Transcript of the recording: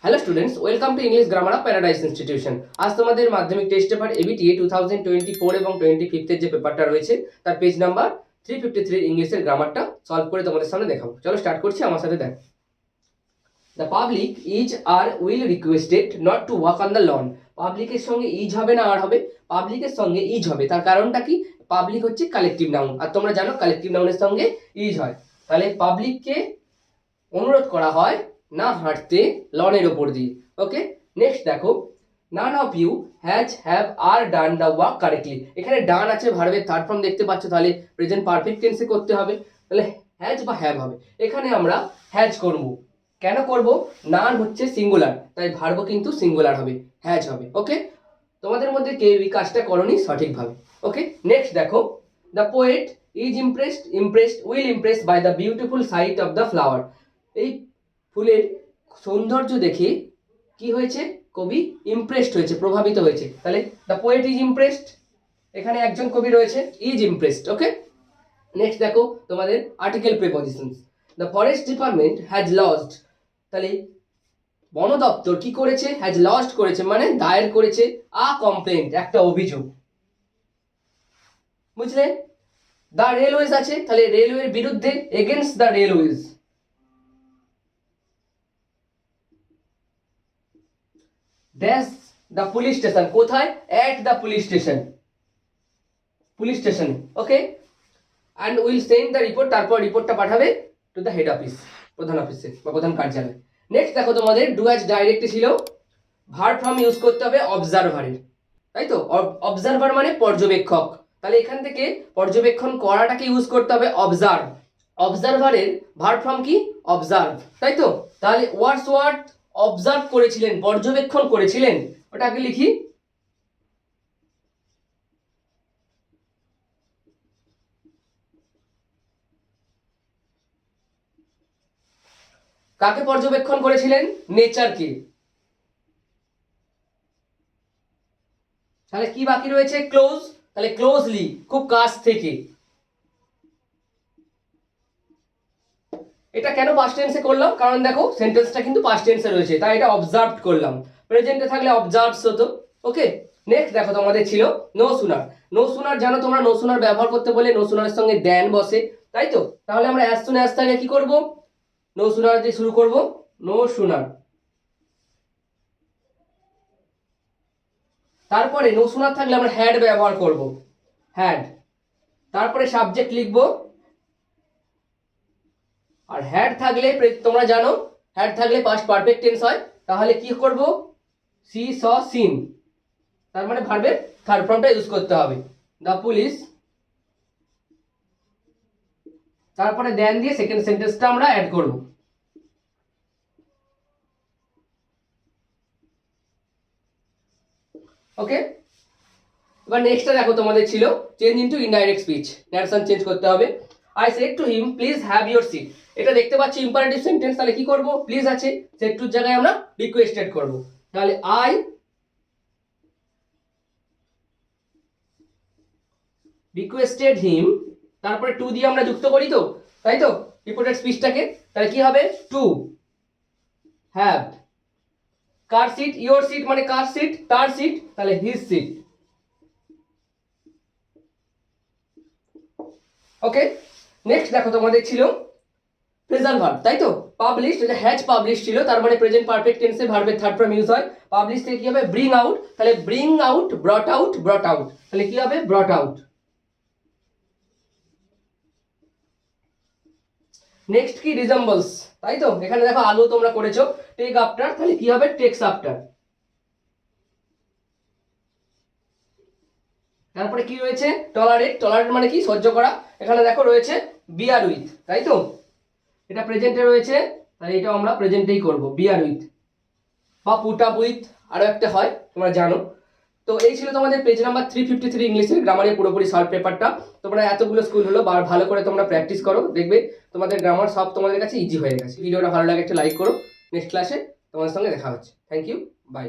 Hello students, welcome to English grammar of paradise institution. আজ তোমাদের মাধ্যমিক টেস্ট পেপার এবিটিএ 2024 এবং 25 এর যে পেপারটা রয়েছে তার পেজ নাম্বার 353 ইংলিশের গ্রামারটা সলভ করে তোমাদের সামনে দেখাবো। চলো স্টার্ট করছি, আমার সাথে দেখো। The public is are will requested not to walk on the lawn. পাবলিকের সঙ্গে ইজ হবে না আর হবে, পাবলিকের সঙ্গে ইজ হবে। তার কারণটা কি? পাবলিক হচ্ছে কালেকটিভ নাউন, আর তোমরা জানো কালেকটিভ নাউনের সঙ্গে ইজ হয়। তাহলে পাবলিককে অনুরোধ করা হয় না হাঁটতে লনের ওপর দিয়ে। ওকে, নেক্সট দেখো, none of you have are done the walk correctly. এখানে ডান আছে, ভার্বের থার্ড ফর্ম দেখতে পাচ্ছ, তাহলে প্রেজেন্ট পারফেক্ট টেন্সে করতে হবে। তাহলে হ্যাজ বা হ্যাভ হবে, এখানে আমরা হ্যাজ করব। কেন করব? নান হচ্ছে সিঙ্গুলার, তাই ভার্ব কিন্তু সিঙ্গুলার হবে, হ্যাজ হবে। ওকে, তোমাদের মধ্যে কেউ এই কাজটা করনি সঠিকভাবে। ওকে, নেক্সট দেখো, the poet is impressed will impress by the beautiful sight of the flower. এই ফুলের সৌন্দর্য দেখে কি হয়েছে? কবি ইমপ্রেসড হয়েছে, প্রভাবিত হয়েছে। তাহলে দ্য পোয়েট ইজ ইমপ্রেসড, এখানে একজন কবি রয়েছে, ইজ ইমপ্রেসড। ওকে, নেক্সট দেখো তোমাদের article prepositions. The forest department has lost, তাহলে বন দপ্তর কি করেছে? হ্যাজ লস্ট করেছে, মানে দায়ের করেছে আ কমপ্লেন্ট, একটা অভিযোগ। বুঝলে? দ্য রেলওয়েজ আছে, তাহলে রেলওয়ের বিরুদ্ধে, against the railways. Dash the police station, কোথায়? At the police station, police station. Okay, and will send the report, তারপর রিপোর্টটা পাঠাবে টু দ্য হেড অফিস, প্রধান অফিসে বা প্রধান কার্যালয়। নেক্সট দেখো তোমাদের ডু অ্যাজ ডাইরেক্ট ছিল, ভার্ব ফর্ম ইউজ করতে হবে অবজারভারের, তাই তো? অবজারভার মানে পর্যবেক্ষক, তাহলে এখান থেকে পর্যবেক্ষণ করাটাকে ইউজ করতে হবে অবজার্ভ। অবজারভারের ভার্ব ফর্ম কি? অবজার্ভ, তাই তো? তাহলে ওয়ার্ডসওয়ার্থ অবজার্ভ করেছিলেন, পর্যবেক্ষণ করেছিলেন, ওটাকে লিখি কাকে পর্যবেক্ষণ করেছিলেন? নেচারকে। তাহলে কি বাকি রয়েছে? ক্লোজ, তাহলে ক্লোজলি, খুব কাছ থেকে। এটা কেন পাস্ট টেন্সে করলাম? কারণ দেখো সেন্টেন্সটা কিন্তু পাস্ট টেন্সে রয়েছে, তাই এটা অবজার্ভ করলাম। প্রেজেন্টে থাকলে অবজার্ভস হতো। ওকে, নেক্সট দেখো তোমাদের ছিল নো সুনার। নো সুনার জানো তোমরা, নো সুনার ব্যবহার করতে বলে নো সুনারের সঙ্গে দেন বসে, তাই তো? তাহলে আমরা অ্যাজ সুন অ্যাজ থাকলে কি করব? নো সুনার দিয়ে শুরু করব, নো সুনার। তারপরে নো সুনার থাকলে আমরা হ্যাড ব্যবহার করব, হ্যাড। তারপরে সাবজেক্ট লিখবো, আর হ্যাড থাকলে তোমরা জানো হ্যাড থাকলে পাস্ট পারফেক্ট টেন্স হয়, তাহলে কি করব? সি স সিন, তার মানে ভার্বের থার্ড ফর্মটা ইউজ করতে হবে, দ্য পুলিশ। তারপরে দেন দিয়ে সেকেন্ড সেন্টেন্সটা আমরা অ্যাড করব। ওকে, এবার নেক্সটটা দেখো তোমাদের ছিল change into indirect speech, narration change করতে হবে। I said to him please have your seat, এটা দেখতে পাচ্ছি ইম্পারেটিভ সেন্টেন্স, তাহলে কি করব? প্লিজ আছে, সেড টুর জায়গায় আমরা রিকোয়েস্টেড করব। তাহলে আই রিকোয়েস্টেড হিম, তারপরে টু দিয়ে আমরা যুক্ত করি তো, তাই তো, রিপোর্টেড স্পিচটাকে। তাহলে কি হবে? টু হ্যাভ কার সিট, ইওর সিট মানে কার সিট? তার সিট, তাহলে হিজ সিট। ওকে, নেক্সট দেখো তোমাদের ছিল প্রেজেন্ট ভার্ব, তাই তো? পাবলিশড, এটা হ্যাজ পাবলিশ ছিল, তার মানে প্রেজেন্ট পারফেক্ট টেন্সে ভার্বের থার্ড ফর্ম ইউজ হয়। পাবলিশ থেকে কি হবে? ব্রিং আউট, তাহলে ব্রিং আউট, ব্রট আউট, ব্রট আউট, তাহলে কি হবে? ব্রট আউট। নেক্সট কি? রিজেম্বলস, তাই তো? এখানে দেখো আলু তোমরা করেছো, টেক আফটার, তাহলে কি হবে? Takes after. তারপরে কি রয়েছে? টলারেট, টলারেট মানে কি? সহ্য করা, এখানে দেখো রয়েছে বিয়ার উইথ, তাই তো? এটা প্রেজেন্টে রয়েছে, তাহলে এটা আমরা প্রেজেন্টেই করব, বিয়ার উইথ বা পুট আপ উইথ, আরো একটা হয় তোমরা জানো। তো এই ছিল তোমাদের পেজ নাম্বার 353 ইংলিশের গ্রামারের পুরোপুরি সলভ পেপারটা। তোমরা এতগুলো স্কুল হলো, ভালো করে তোমরা প্র্যাকটিস করো, দেখবে তোমাদের গ্রামার সব তোমাদের কাছে ইজি হয়ে গেছে। ভিডিওটা ভালো লাগে একটা লাইক করো। নেক্সট ক্লাসে তোমাদের সঙ্গে দেখা হচ্ছে। Thank you, by.